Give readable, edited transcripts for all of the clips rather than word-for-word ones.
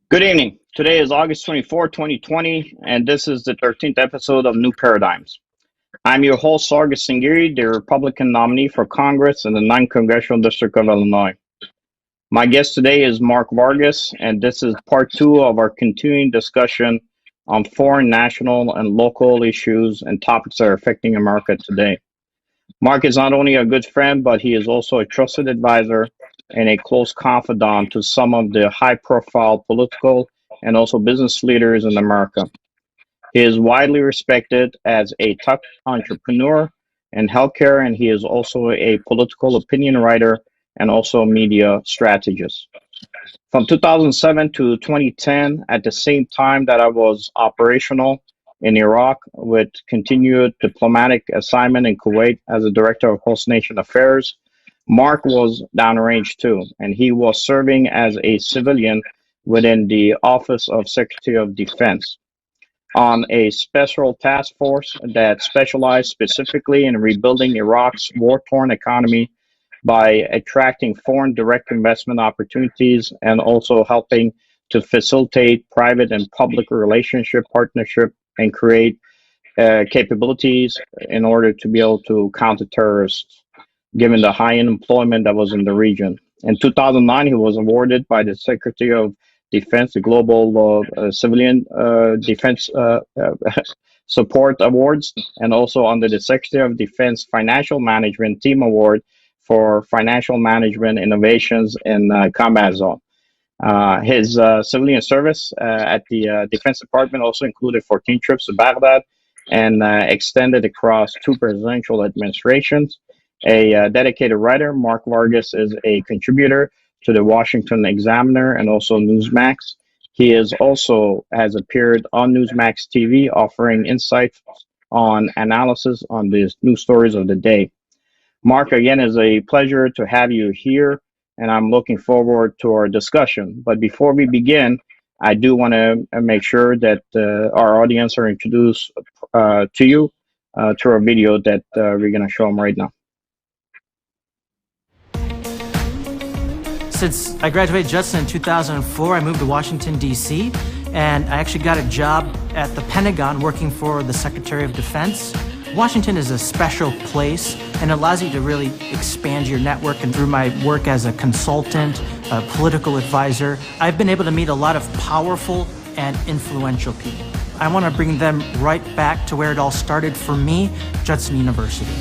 Good evening. Today is August 24, 2020, and this is the 13th episode of New Paradigms. I'm your host, Sargis Sangari, the Republican nominee for Congress in the 9th Congressional District of Illinois. My guest today is Mark Vargas, and this is part two of our continuing discussion on foreign, national, and local issues and topics that are affecting America today. Mark is not only a good friend, but he is also a trusted advisor and a close confidant to some of the high-profile political and also business leaders in America. He is widely respected as a top entrepreneur in healthcare, and he is also a political opinion writer and also a media strategist. From 2007 to 2010, at the same time that I was operational in Iraq with continued diplomatic assignment in Kuwait as a director of host nation affairs, Mark was downrange too, and he was serving as a civilian within the Office of Secretary of Defense on a special task force that specialized specifically in rebuilding Iraq's war-torn economy by attracting foreign direct investment opportunities and also helping to facilitate private and public relationship partnership and create capabilities in order to be able to counter terrorists, given the high unemployment that was in the region. In 2009, he was awarded by the Secretary of Defense the Global Civilian Defense Support Awards, and also under the Secretary of Defense Financial Management Team Award for Financial Management Innovations in Combat Zone. His civilian service at the Defense Department also included 14 trips to Baghdad and extended across two presidential administrations. A dedicated writer, Mark Vargas is a contributor to the Washington Examiner and also Newsmax. He is also has appeared on Newsmax TV, offering insights on analysis on the news stories of the day. Mark, again, it's a pleasure to have you here, and I'm looking forward to our discussion. But before we begin, I do want to make sure that our audience are introduced to you through a video that we're going to show them right now. Since I graduated Judson in 2004, I moved to Washington, D.C., and I actually got a job at the Pentagon working for the Secretary of Defense. Washington is a special place and allows you to really expand your network. And through my work as a consultant, a political advisor, I've been able to meet a lot of powerful and influential people. I want to bring them right back to where it all started for me, Judson University.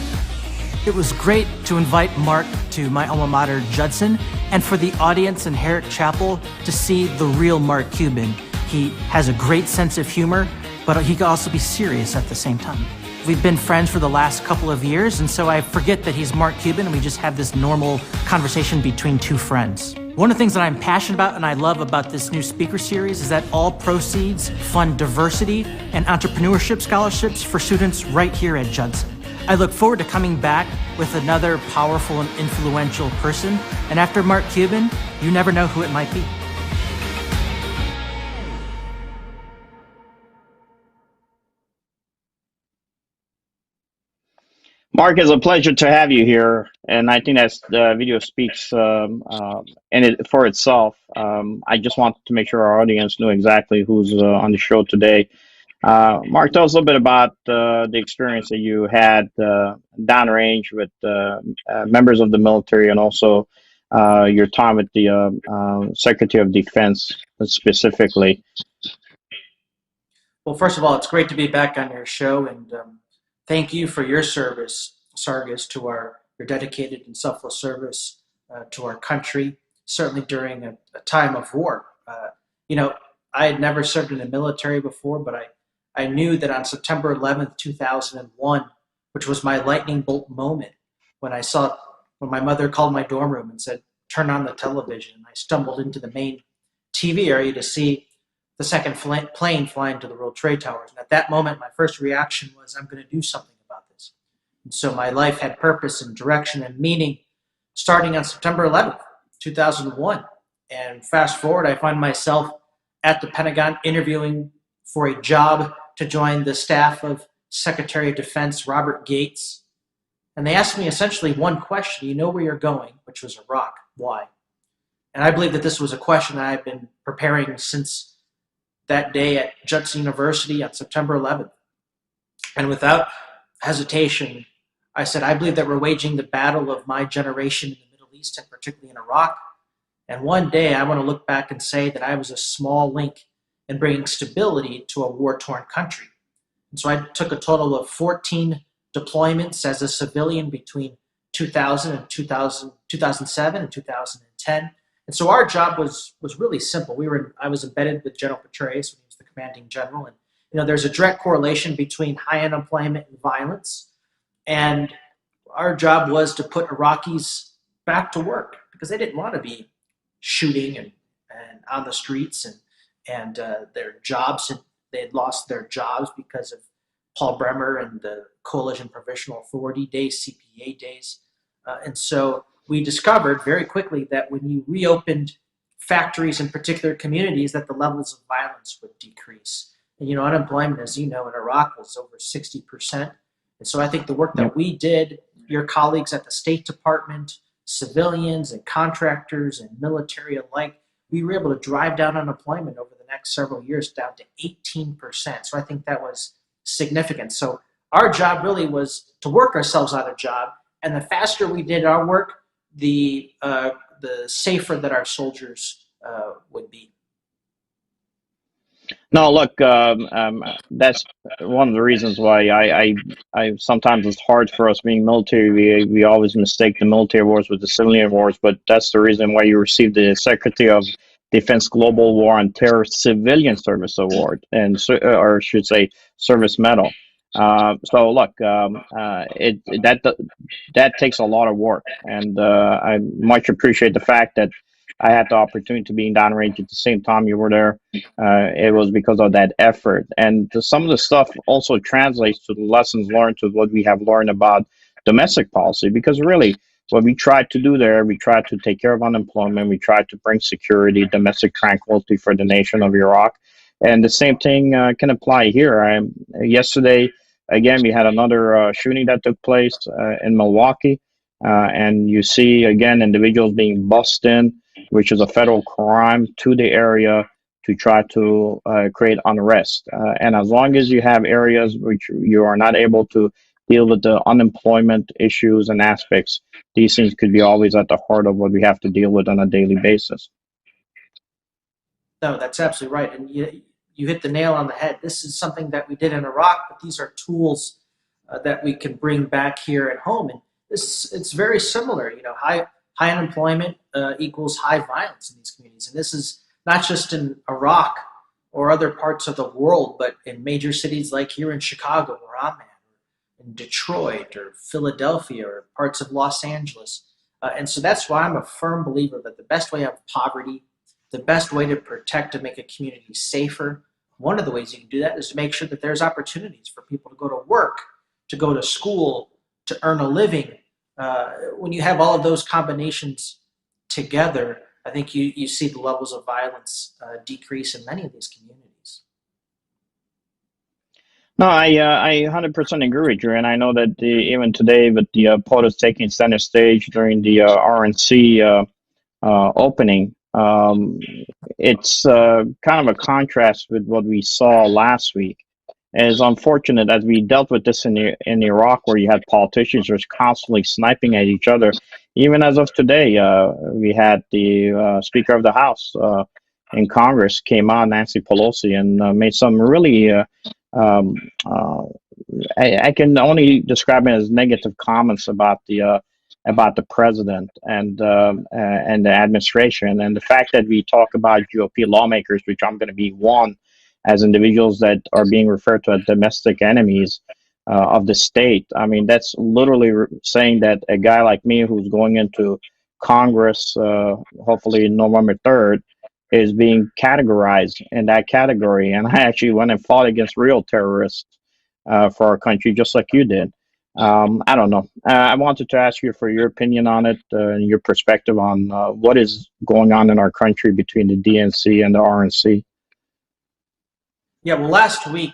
It was great to invite Mark to my alma mater, Judson, and for the audience in Herrick Chapel to see the real Mark Cuban. He has a great sense of humor, but he can also be serious at the same time. We've been friends for the last couple of years, and so I forget that he's Mark Cuban, and we just have this normal conversation between two friends. One of the things that I'm passionate about and I love about this new speaker series is that all proceeds fund diversity and entrepreneurship scholarships for students right here at Judson. I look forward to coming back with another powerful and influential person, and after Mark Cuban, you never know who it might be. Mark, it's a pleasure to have you here, and I think that the video speaks for itself. I just want to make sure our audience knew exactly who's on the show today. Mark, tell us a little bit about the experience that you had downrange with members of the military, and also your time with the Secretary of Defense specifically. Well, first of all, it's great to be back on your show, and thank you for your service, Sargis, to your dedicated and selfless service to our country, certainly during a time of war. I had never served in the military before, but I knew that on September 11th, 2001, which was my lightning bolt moment, when my mother called my dorm room and said, "Turn on the television," I stumbled into the main TV area to see the second plane flying to the World Trade Towers. And at that moment, my first reaction was, I'm going to do something about this. And so my life had purpose and direction and meaning starting on September 11th, 2001. And fast forward, I find myself at the Pentagon interviewing for a job to join the staff of Secretary of Defense Robert Gates. And they asked me essentially one question: you know where you're going, which was Iraq. Why? And I believe that this was a question that I've been preparing since that day at Judson University on September 11th. And without hesitation, I said, I believe that we're waging the battle of my generation in the Middle East, and particularly in Iraq. And one day I want to look back and say that I was a small link in bringing stability to a war-torn country. And so I took a total of 14 deployments as a civilian between 2000 and 2007 and 2010. And so our job was really simple. I was embedded with General Petraeus when he was the commanding general. And there's a direct correlation between high unemployment and violence. And our job was to put Iraqis back to work because they didn't want to be shooting and on the streets and their jobs. And they had lost their jobs because of Paul Bremer and the Coalition Provisional Authority days, CPA days. And so we discovered very quickly that when you reopened factories in particular communities, that the levels of violence would decrease. And, unemployment, as you know, in Iraq was over 60%. And so I think the work that we did, your colleagues at the State Department, civilians and contractors and military alike, we were able to drive down unemployment over the next several years down to 18%. So I think that was significant. So our job really was to work ourselves out of job. And the faster we did our work, the safer that our soldiers would be. No, look, that's one of the reasons why I sometimes it's hard for us being military. We always mistake the military wars with the civilian wars, but that's the reason why you received the Secretary of Defense Global War on Terror Civilian Service Award, or I should say, Service Medal. So look, that takes a lot of work, and I much appreciate the fact that I had the opportunity to be in downrange at the same time you were there. It was because of that effort, and some of the stuff also translates to the lessons learned, to what we have learned about domestic policy. Because really, what we tried to do there, we tried to take care of unemployment, we tried to bring security, domestic tranquility for the nation of Iraq, and the same thing can apply here. Yesterday, again, we had another shooting that took place in Milwaukee, and you see again individuals being bussed in, which is a federal crime, to the area to try to create unrest. And as long as you have areas which you are not able to deal with the unemployment issues and aspects, these things could be always at the heart of what we have to deal with on a daily basis. No, that's absolutely right. And you hit the nail on the head. This is something that we did in Iraq, but these are tools that we can bring back here at home. And it's very similar. High unemployment equals high violence in these communities. And this is not just in Iraq or other parts of the world, but in major cities like here in Chicago, where I'm at, or in Detroit or Philadelphia or parts of Los Angeles. And so that's why I'm a firm believer that the best way out of poverty, the best way to protect and make a community safer, one of the ways you can do that is to make sure that there's opportunities for people to go to work, to go to school, to earn a living. When you have all of those combinations together, I think you see the levels of violence decrease in many of these communities. No, I 100% agree with you, and I know that even today, with the POTUS taking center stage during the RNC opening, it's kind of a contrast with what we saw last week. And it's unfortunate, as we dealt with this in Iraq, where you had politicians just constantly sniping at each other. Even as of today, we had the Speaker of the House in Congress came out, Nancy Pelosi, and made some really, I can only describe it as negative comments about the president and the administration, and the fact that we talk about GOP lawmakers, which I'm going to be one, as individuals that are being referred to as domestic enemies of the state. I mean, that's literally saying that a guy like me, who's going into Congress, hopefully November 3rd, is being categorized in that category. And I actually went and fought against real terrorists for our country, just like you did. I don't know. I wanted to ask you for your opinion on it, and your perspective on what is going on in our country between the DNC and the RNC. Yeah, well, last week,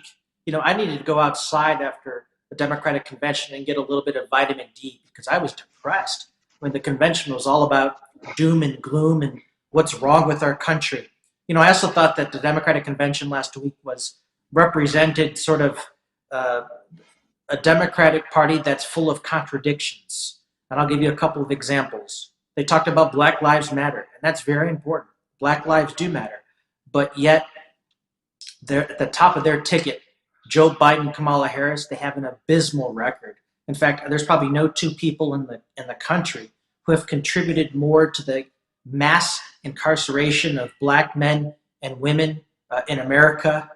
I needed to go outside after the Democratic convention and get a little bit of vitamin D because I was depressed when the convention was all about doom and gloom and what's wrong with our country. I also thought that the Democratic Convention last week represented sort of a Democratic Party that's full of contradictions. And I'll give you a couple of examples. They talked about Black Lives Matter, and that's very important. Black lives do matter. But yet, they're at the top of their ticket, Joe Biden, Kamala Harris, they have an abysmal record. In fact, there's probably no two people in the country who have contributed more to the mass incarceration of Black men and women in America,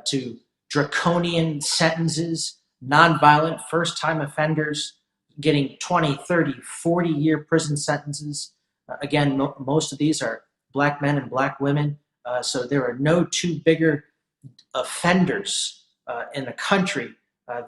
to draconian sentences, nonviolent first-time offenders getting 20, 30, 40-year prison sentences. Again, most of these are Black men and Black women. So there are no two bigger offenders in the country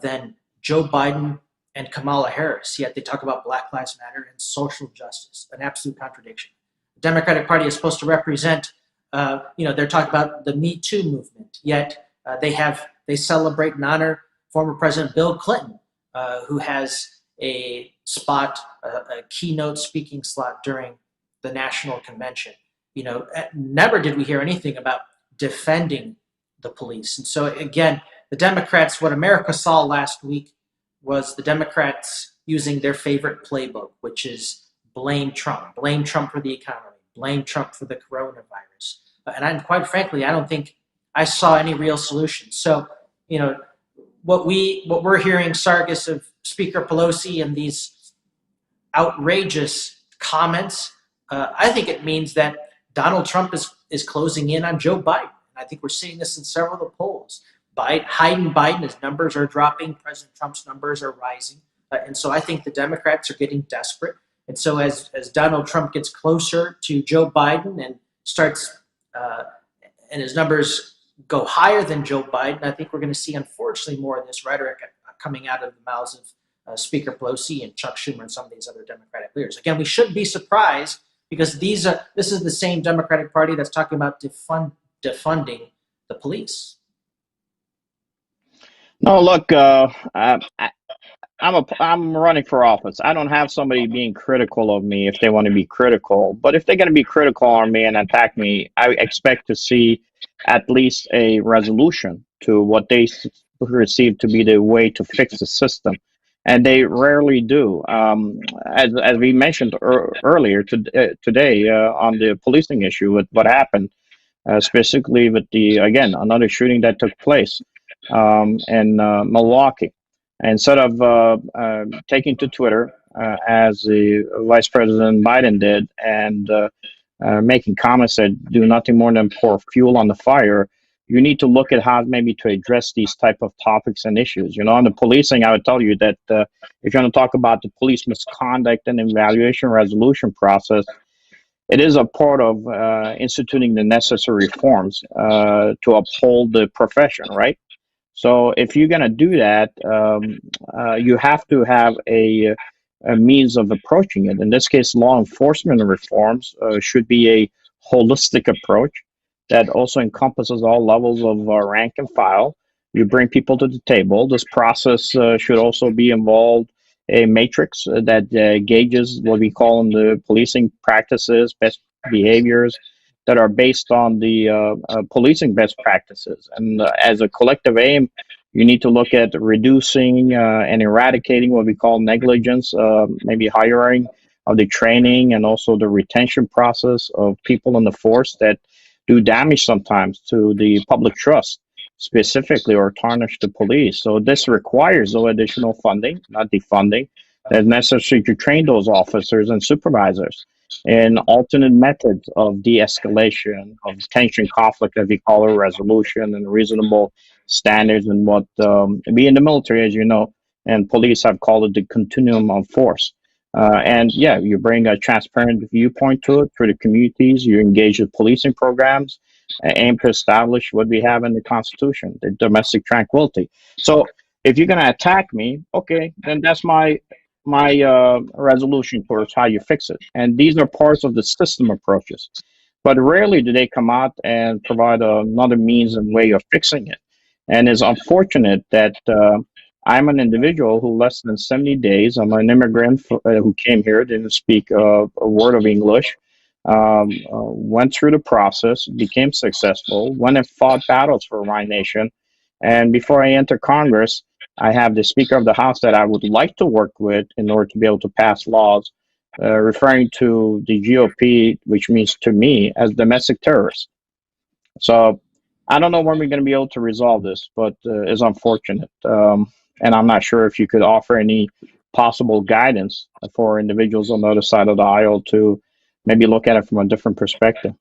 than Joe Biden and Kamala Harris. Yet they talk about Black Lives Matter and social justice, an absolute contradiction. The Democratic Party is supposed to represent, they're talking about the Me Too movement, yet they celebrate and honor former President Bill Clinton, who has a keynote speaking slot during the national convention. Never did we hear anything about defending the police. And so again, the Democrats, what America saw last week was the Democrats using their favorite playbook, which is blame Trump for the economy, blame Trump for the coronavirus. And quite frankly, I don't think I saw any real solutions. So, what we're hearing, Sargis, of Speaker Pelosi and these outrageous comments, I think it means that Donald Trump is closing in on Joe Biden. And I think we're seeing this in several of the polls. Biden, his numbers are dropping. President Trump's numbers are rising. And so I think the Democrats are getting desperate. And so as Donald Trump gets closer to Joe Biden and starts, and his numbers go higher than Joe Biden, I think we're going to see, unfortunately, more of this rhetoric coming out of the mouths of Speaker Pelosi and Chuck Schumer and some of these other Democratic leaders. Again, we shouldn't be surprised because this is the same Democratic Party that's talking about defunding the police. No, look, I'm running for office. I don't have somebody being critical of me if they want to be critical. But if they're going to be critical on me and attack me, I expect to see at least a resolution to what they perceive to be the way to fix the system. And they rarely do. As we mentioned earlier today on the policing issue with what happened, specifically with another shooting that took place in Milwaukee. Instead of taking to Twitter, as the Vice President Biden did, and making comments that do nothing more than pour fuel on the fire, you need to look at how maybe to address these type of topics and issues. On the policing, I would tell you that if you're going to talk about the police misconduct and evaluation resolution process, it is a part of instituting the necessary reforms to uphold the profession, right? So if you're going to do that, you have to have a means of approaching it. In this case, law enforcement reforms should be a holistic approach that also encompasses all levels of rank and file. You bring people to the table. This process should also be involved a matrix that gauges what we call in the policing practices, best behaviors, that are based on the policing best practices. And as a collective aim, you need to look at reducing and eradicating what we call negligence, maybe hiring of the training and also the retention process of people in the force that do damage sometimes to the public trust, specifically, or tarnish the police. So this requires no additional funding, not defunding, that's necessary to train those officers and supervisors in alternate methods of de-escalation, of tension conflict, as we call it, resolution, and reasonable standards, and what we in the military, as you know, and police have called it the continuum of force. You bring a transparent viewpoint to it through the communities, you engage with policing programs, aim to establish what we have in the Constitution, the domestic tranquility. So if you're going to attack me, okay, then that's my resolution towards how you fix it. And these are parts of the system approaches. But rarely do they come out and provide another means and way of fixing it. And it's unfortunate that I'm an individual who less than 70 days, I'm an immigrant who came here, didn't speak a word of English, went through the process, became successful, went and fought battles for my nation. And before I enter Congress, I have the Speaker of the House that I would like to work with in order to be able to pass laws referring to the GOP, which means to me as domestic terrorists. So I don't know when we're going to be able to resolve this, but it's unfortunate. And I'm not sure if you could offer any possible guidance for individuals on the other side of the aisle to maybe look at it from a different perspective.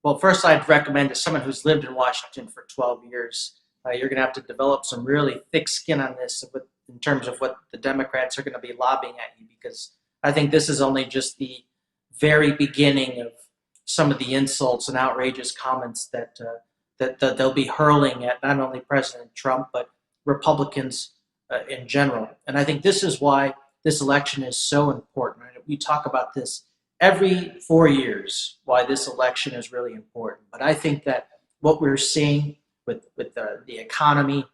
Well, first, I'd recommend to someone who's lived in Washington for 12 years, you're going to have to develop some really thick skin on this in terms of what the Democrats are going to be lobbying at you, because I think this is only just the very beginning of some of the insults and outrageous comments that they'll be hurling at not only President Trump, but Republicans in general. And I think this is why this election is so important. We talk about this every 4 years, why this election is really important. But I think that what we're seeing with the economy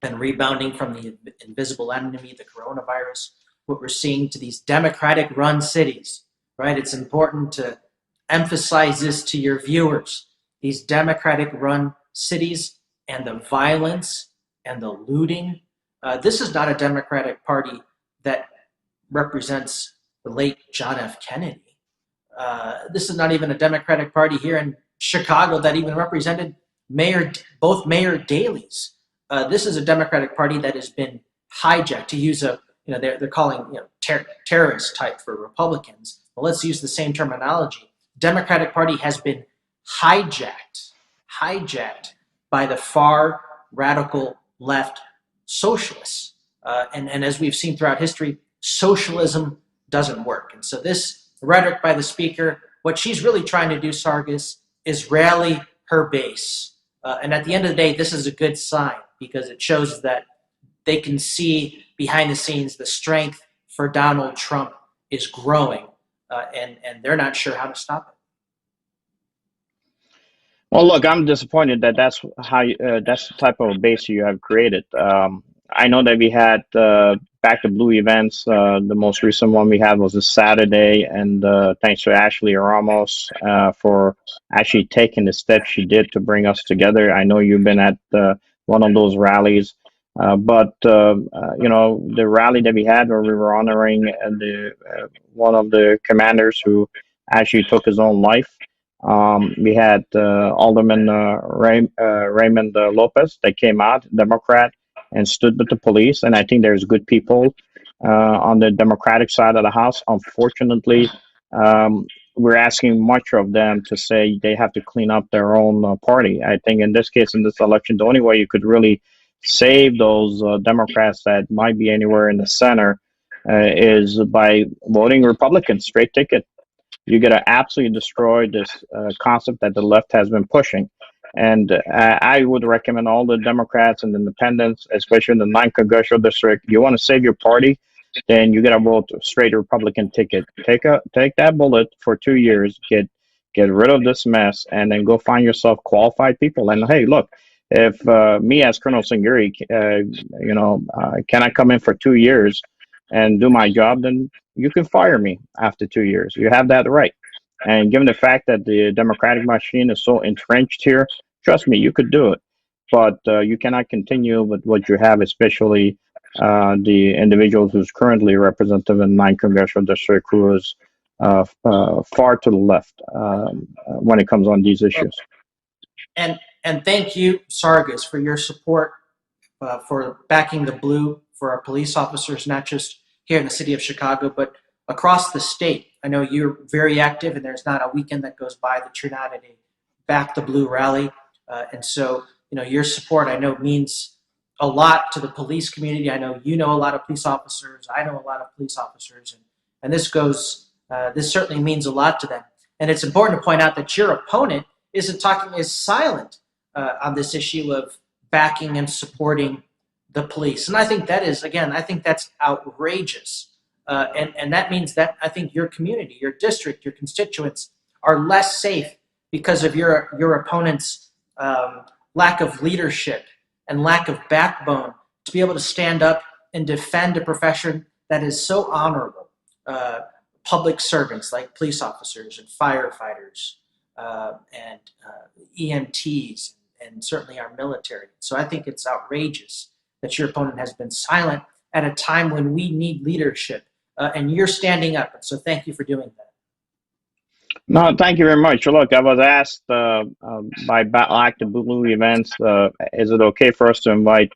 and rebounding from the invisible enemy, the coronavirus, what we're seeing to these Democratic-run cities, right? It's important to emphasize this to your viewers. These Democratic-run cities and the violence and the looting. This is not a Democratic Party that represents the late John F. Kennedy. This is not even a Democratic Party here in Chicago that even represented both Mayor Daley's. This is a Democratic Party that has been hijacked, to use they're calling terrorist type for Republicans. Well, let's use the same terminology. Democratic Party has been hijacked by the far radical left socialists. And as we've seen throughout history, socialism doesn't work. And so this rhetoric by the speaker, what she's really trying to do, Sargis, is rally her base. And at the end of the day, this is a good sign, because it shows that they can see behind the scenes the strength for Donald Trump is growing, and they're not sure how to stop it. Well, look, I'm disappointed that that's the type of base you have created. I know that we had Back to Blue events. The most recent one we had was this Saturday, and thanks to Ashley Ramos for actually taking the steps she did to bring us together. I know you've been at one of those rallies, but the rally that we had where we were honoring one of the commanders who actually took his own life. We had Alderman Raymond Lopez that came out, Democrat, and stood with the police. And I think there's good people on the Democratic side of the House. Unfortunately, we're asking much of them to say they have to clean up their own party. I think in this case, in this election, the only way you could really save those Democrats that might be anywhere in the center is by voting Republican, straight ticket. You got to absolutely destroy this concept that the left has been pushing. And I would recommend all the Democrats and independents, especially in the 9th Congressional District, you want to save your party, then you got to vote straight Republican ticket. Take that bullet for 2 years, get rid of this mess, and then go find yourself qualified people. And hey, look, if me as Colonel Sangari, can I come in for 2 years and do my job, then you can fire me after 2 years. You have that right. And given the fact that the Democratic machine is so entrenched here, trust me, you could do it. But you cannot continue with what you have, especially the individual who's currently representative in the 9th Congressional District, who is far to the left when it comes on these issues. And thank you, Sargis, for your support for backing the blue for our police officers, not just here in the city of Chicago, but across the state. I know you're very active, and there's not a weekend that goes by that you're not at a Back the Blue rally. And so, your support, I know, means a lot to the police community. I know you know a lot of police officers. I know a lot of police officers. And this certainly means a lot to them. And it's important to point out that your opponent is silent on this issue of backing and supporting the police. And I think that's outrageous. And that means that I think your community, your district, your constituents are less safe because of your opponent's lack of leadership and lack of backbone to be able to stand up and defend a profession that is so honorable. public servants like police officers and firefighters and EMTs and certainly our military. So I think it's outrageous that your opponent has been silent at a time when we need leadership, and you're standing up. And so thank you for doing that. No, thank you very much. Look, I was asked by Active Blue Events, is it okay for us to invite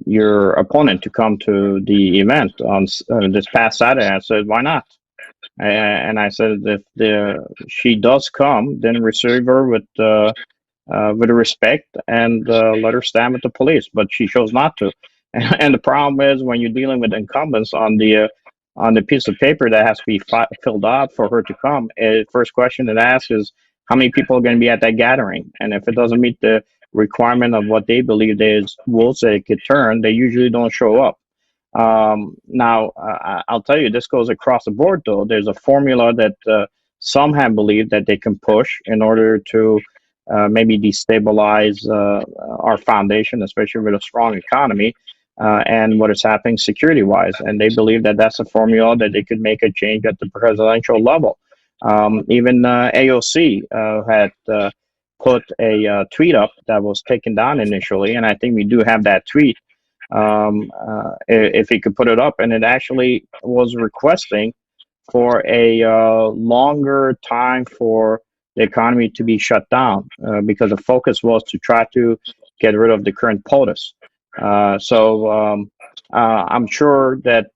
your opponent to come to the event on this past Saturday? I said, why not? And I said, if she does come, then receive her with respect and let her stand with the police. But she chose not to. And the problem is when you're dealing with incumbents on the piece of paper that has to be filled out for her to come, first question it asks is how many people are going to be at that gathering, and if it doesn't meet the requirement of what they believe there's votes that it could turn, they usually don't show up. Now, I'll tell you, this goes across the board, though. There's a formula that some have believed that they can push in order to maybe destabilize our foundation, especially with a strong economy and what is happening security-wise. And they believe that that's a formula that they could make a change at the presidential level. Even AOC had put a tweet up that was taken down initially, and I think we do have that tweet. If he could put it up, and it actually was requesting for a longer time for the economy to be shut down because the focus was to try to get rid of the current POTUS. I'm sure that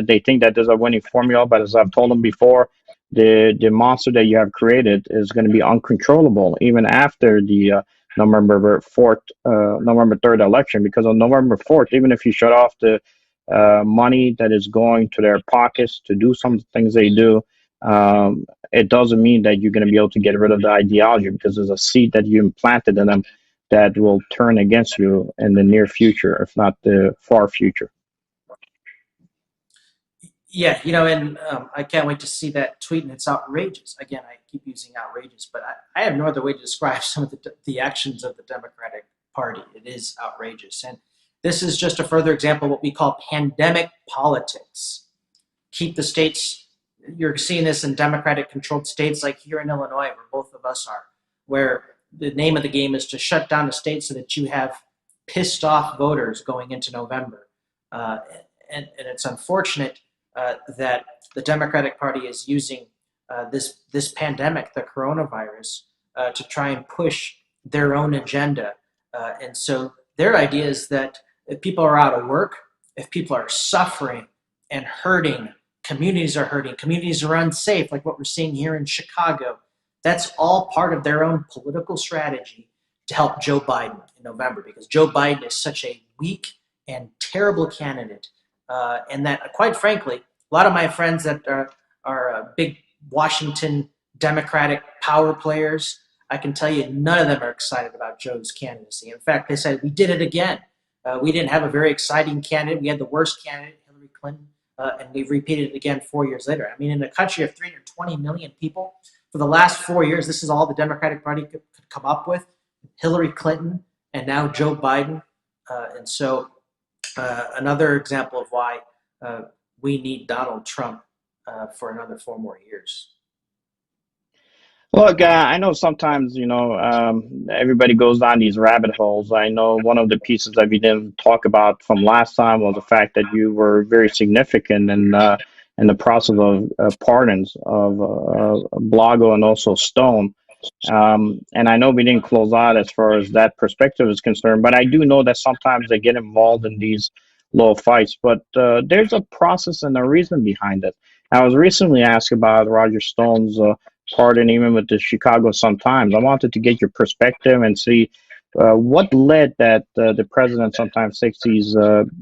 they think that there's a winning formula, but as I've told them before, the monster that you have created is going to be uncontrollable even after the November 3rd election, because on November 4th, even if you shut off the money that is going to their pockets to do some things they do, it doesn't mean that you're going to be able to get rid of the ideology, because there's a seed that you implanted in them that will turn against you in the near future, if not the far future. Yeah, and I can't wait to see that tweet, and it's outrageous. Again, I keep using outrageous, but I have no other way to describe some of the actions of the Democratic Party. It is outrageous. And this is just a further example of what we call pandemic politics. Keep the states, you're seeing this in Democratic-controlled states like here in Illinois, where both of us are, where the name of the game is to shut down the state so that you have pissed off voters going into November. And it's unfortunate that the Democratic Party is using this pandemic, the coronavirus, to try and push their own agenda. And so their idea is that if people are out of work, if people are suffering and hurting, communities are unsafe, like what we're seeing here in Chicago, that's all part of their own political strategy to help Joe Biden in November, because Joe Biden is such a weak and terrible candidate. And that, quite frankly, a lot of my friends that are big Washington Democratic power players, I can tell you none of them are excited about Joe's candidacy. In fact, they said, we did it again. We didn't have a very exciting candidate. We had the worst candidate, Hillary Clinton, and we've repeated it again 4 years later. I mean, in a country of 320 million people, for the last 4 years, this is all the Democratic Party could come up with: Hillary Clinton and now Joe Biden. And so another example of why we need Donald Trump for another 4 more years. Look, I know sometimes, everybody goes down these rabbit holes. I know one of the pieces that we didn't talk about from last time was the fact that you were very significant in the process of pardons of Blago and also Stone. And I know we didn't close out as far as that perspective is concerned, but I do know that sometimes they get involved in these little fights. But there's a process and a reason behind it. I was recently asked about Roger Stone's pardon, even with the Chicago Sun-Times. I wanted to get your perspective and see what led that the president sometimes takes these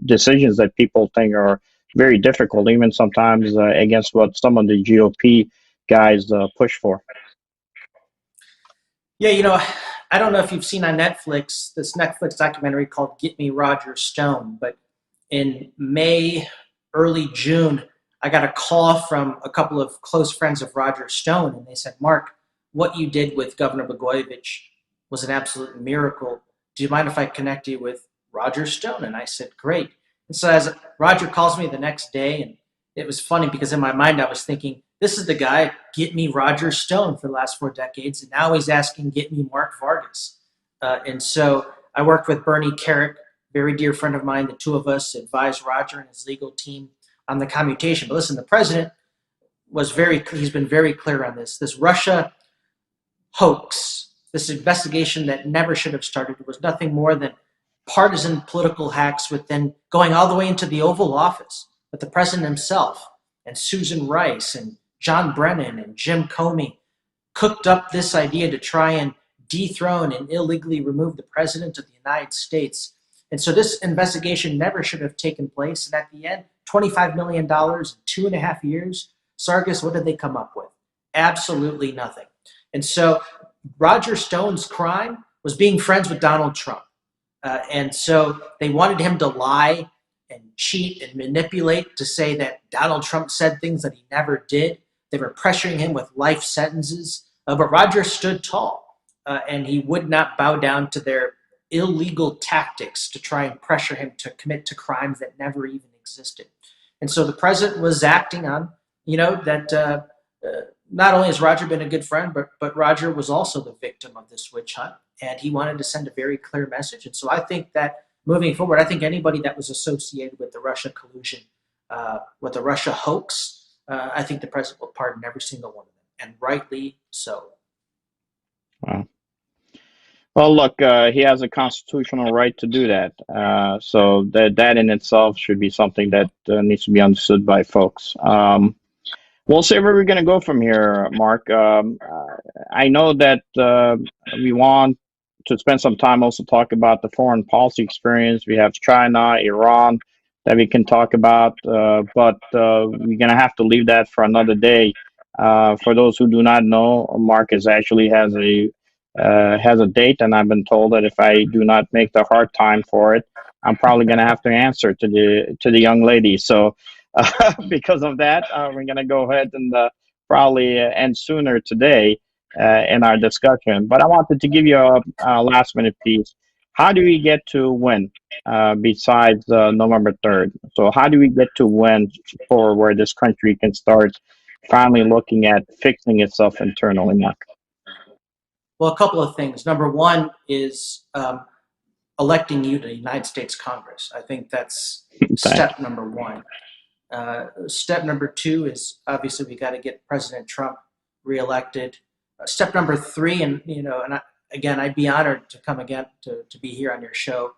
decisions that people think are very difficult, even sometimes against what some of the GOP guys push for. Yeah, I don't know if you've seen on Netflix, this Netflix documentary called Get Me Roger Stone, but in May, early June, I got a call from a couple of close friends of Roger Stone, and they said, Mark, what you did with Governor Blagojevich was an absolute miracle. Do you mind if I connect you with Roger Stone? And I said, great. And so as Roger calls me the next day, and it was funny because in my mind I was thinking, this is the guy, get me Roger Stone for the last 4 decades, and now he's asking, get me Mark Vargas. And so I worked with Bernie Carrick, very dear friend of mine. The two of us advised Roger and his legal team on the commutation. But listen, the president he's been very clear on this. This Russia hoax, this investigation that never should have started, was nothing more than partisan political hacks within going all the way into the Oval Office with the president himself and Susan Rice and John Brennan and Jim Comey cooked up this idea to try and dethrone and illegally remove the president of the United States. And so this investigation never should have taken place. And at the end, $25 million in 2.5 years, Sargis, what did they come up with? Absolutely nothing. And so Roger Stone's crime was being friends with Donald Trump. And so they wanted him to lie and cheat and manipulate to say that Donald Trump said things that he never did. They were pressuring him with life sentences. But Roger stood tall, and he would not bow down to their illegal tactics to try and pressure him to commit to crimes that never even existed. And so the president was acting on, that not only has Roger been a good friend, but Roger was also the victim of this witch hunt, and he wanted to send a very clear message. And so I think that moving forward, I think anybody that was associated with the Russia collusion, with the Russia hoax, I think the president will pardon every single one of them, and rightly so. Wow. Well, look, he has a constitutional right to do that. So that in itself should be something that needs to be understood by folks. We'll see where we're going to go from here, Mark. I know that we want to spend some time also talk about the foreign policy experience. We have China, Iran that we can talk about, but we're going to have to leave that for another day. For those who do not know, Mark actually has a date, and I've been told that if I do not make the hard time for it, I'm probably going to have to answer to the young lady. So because of that, we're going to go ahead and probably end sooner today in our discussion. But I wanted to give you a last minute piece. How do we get to win besides November 3rd? So how do we get to win for where this country can start finally looking at fixing itself internally, Mark? Well, a couple of things. Number one is electing you to the United States Congress. I think that's step number one. Step number two is obviously we got to get President Trump reelected. Step number three, and I'd be honored to come again to be here on your show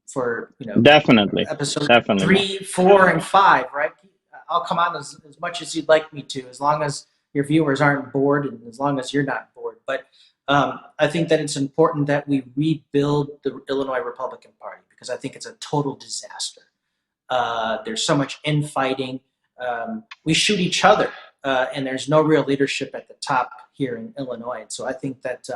for definitely episode definitely 3, 4, and 5. Right? I'll come on as much as you'd like me to, as long as your viewers aren't bored and as long as you're not bored. But I think that it's important that we rebuild the Illinois Republican Party, because I think it's a total disaster. There's so much infighting. We shoot each other, and there's no real leadership at the top here in Illinois. And so I think that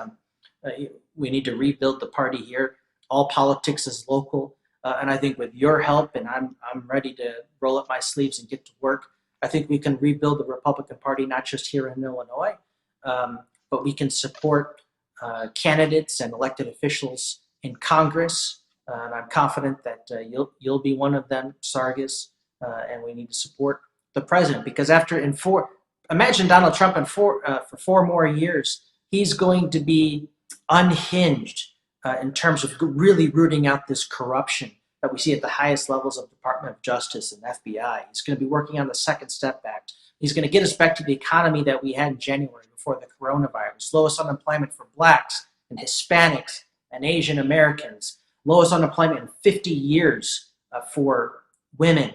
we need to rebuild the party here. All politics is local, and I think with your help, and I'm ready to roll up my sleeves and get to work. I think we can rebuild the Republican Party, not just here in Illinois, but we can support candidates and elected officials in Congress. And I'm confident that you'll be one of them, Sargis, and we need to support the president, because imagine Donald Trump for 4 more years, he's going to be unhinged in terms of really rooting out this corruption that we see at the highest levels of Department of Justice and FBI. He's going to be working on the Second Step Act. He's going to get us back to the economy that we had in January before the coronavirus. Lowest unemployment for Blacks and Hispanics and Asian Americans. Lowest unemployment in 50 years for women.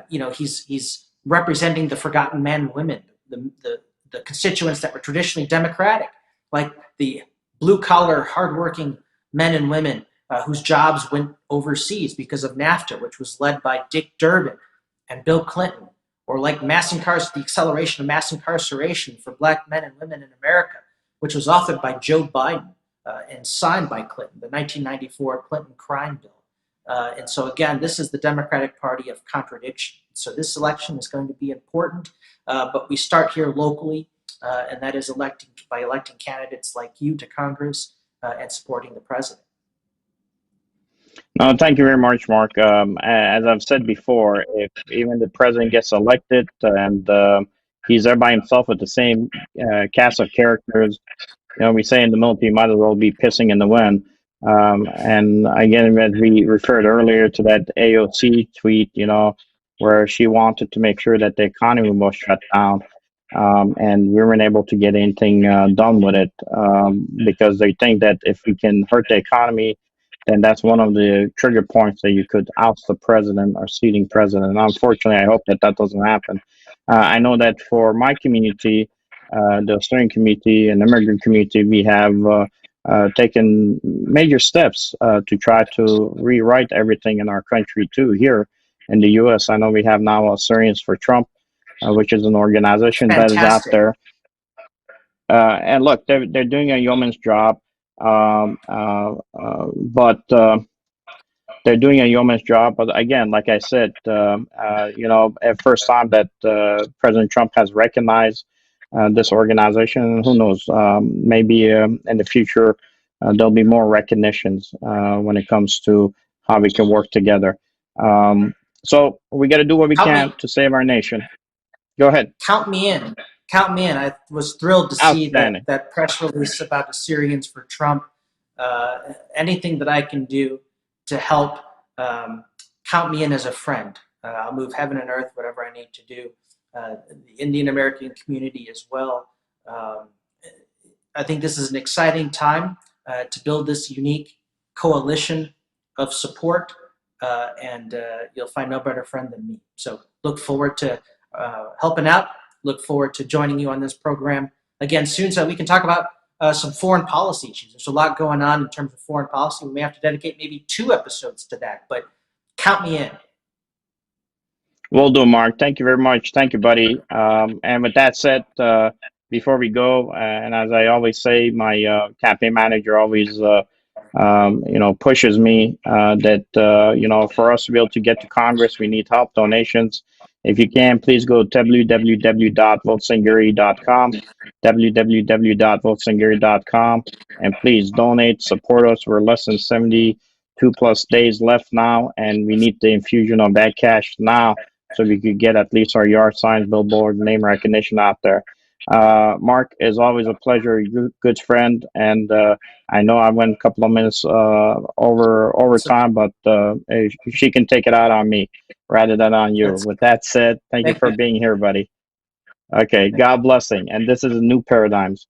He's representing the forgotten men and women, the constituents that were traditionally Democratic, like the blue-collar, hardworking men and women whose jobs went overseas because of NAFTA, which was led by Dick Durbin and Bill Clinton, or like the acceleration of mass incarceration for Black men and women in America, which was authored by Joe Biden and signed by Clinton, the 1994 Clinton crime bill. And so again, this is the Democratic Party of contradiction. So this election is going to be important, but we start here locally, and that is by electing candidates like you to Congress and supporting the president. No, thank you very much, Mark. As I've said before, if even the president gets elected and he's there by himself with the same cast of characters, we say in the military, might as well be pissing in the wind. And again, as we referred earlier to that AOC tweet, where she wanted to make sure that the economy was shut down, and we weren't able to get anything done with it because they think that if we can hurt the economy, then that's one of the trigger points that you could oust the president or sitting president. And unfortunately, I hope that that doesn't happen. I know that for my community, the Australian community and immigrant community, we have taken major steps to try to rewrite everything in our country too. Here in the U.S., I know we have now Assyrians for Trump, which is an organization that is out Fantastic. there. And look, they're doing a yeoman's job, but they're doing a yeoman's job. But again, like I said, at first time that President Trump has recognized this organization, who knows? Maybe in the future there'll be more recognitions when it comes to how we can work together. So we got to do what we Count can me, to save our nation. Go ahead. count me in. Count me in. I was thrilled to see Outstanding. that press release about Assyrians for Trump. Anything that I can do to help, count me in as a friend. I'll move heaven and earth, whatever I need to do. The Indian American community as well. I think this is an exciting time to build this unique coalition of support, and you'll find no better friend than me. So look forward to helping out. Look forward to joining you on this program again soon so we can talk about some foreign policy issues. There's a lot going on in terms of foreign policy. We may have to dedicate maybe 2 episodes to that, but count me in. Will do, Mark. Thank you very much. Thank you, buddy. And with that said, before we go, and as I always say, my campaign manager always, pushes me that, for us to be able to get to Congress, we need help, donations. If you can, please go to www.votesangari.com, www.votesangari.com, and please donate, support us. We're less than 72 plus days left now, and we need the infusion of that cash now so we could get at least our yard signs, billboard, name recognition out there. Mark, is always a pleasure. You're a good friend, and I know I went a couple of minutes over time, but she can take it out on me rather than on you. That's, With that said, thank you thank for you. being here, buddy. Okay, God blessing. And this is a new paradigms.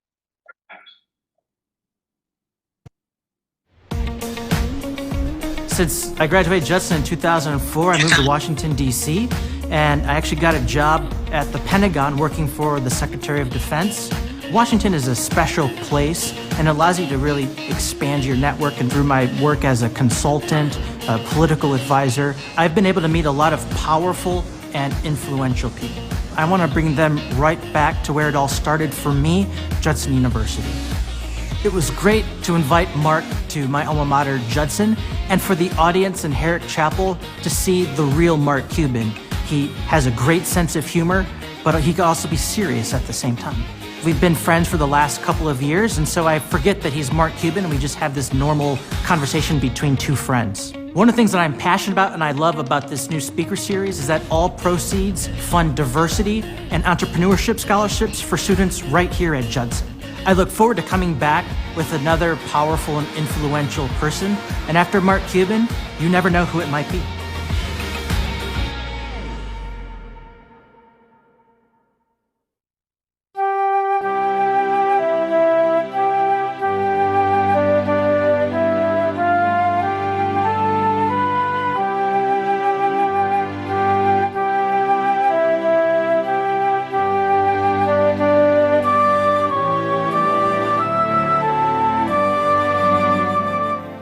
Since I graduated Judson in 2004, I moved to Washington, D.C., and I actually got a job at the Pentagon working for the Secretary of Defense. Washington is a special place and allows you to really expand your network. And through my work as a consultant, a political advisor, I've been able to meet a lot of powerful and influential people. I want to bring them right back to where it all started for me, Judson University. It was great to invite Mark to my alma mater, Judson, and for the audience in Herrick Chapel to see the real Mark Cuban. He has a great sense of humor, but he can also be serious at the same time. We've been friends for the last couple of years, and so I forget that he's Mark Cuban, and we just have this normal conversation between two friends. One of the things that I'm passionate about and I love about this new speaker series is that all proceeds fund diversity and entrepreneurship scholarships for students right here at Judson. I look forward to coming back with another powerful and influential person, and after Mark Cuban, you never know who it might be.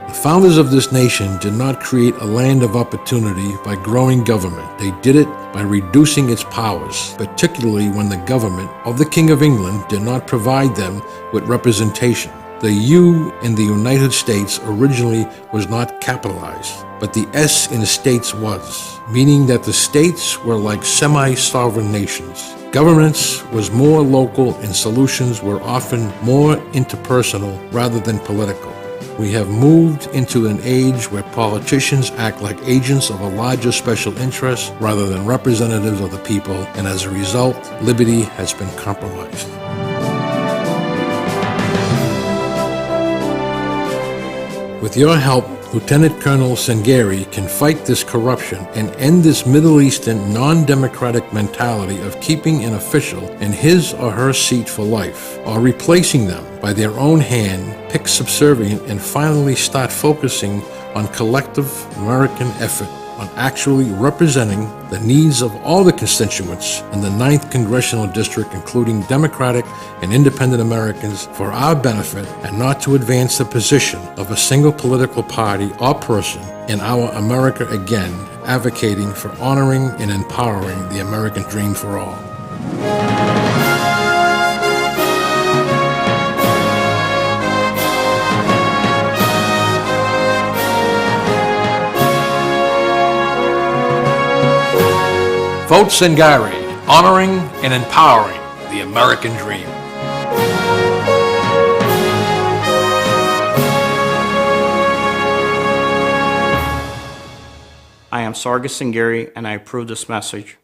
The founders of this nation did not create a land of opportunity by growing government. They did it by reducing its powers, particularly when the government of the King of England did not provide them with representation. The U in the United States originally was not capitalized, but the S in the states was, meaning that the states were like semi-sovereign nations. Governance was more local and solutions were often more interpersonal rather than political. We have moved into an age where politicians act like agents of a larger special interest rather than representatives of the people, and as a result, liberty has been compromised. With your help, Lieutenant Colonel Sangari can fight this corruption and end this Middle Eastern non-democratic mentality of keeping an official in his or her seat for life, or replacing them by their own hand, pick subservient, and finally start focusing on collective American effort on actually representing the needs of all the constituents in the 9th Congressional District, including Democratic and Independent Americans, for our benefit, and not to advance the position of a single political party or person in our America again, advocating for honoring and empowering the American dream for all. VOTESANGARI, honoring and empowering the American dream. I am Sargis Sangari, and I approve this message.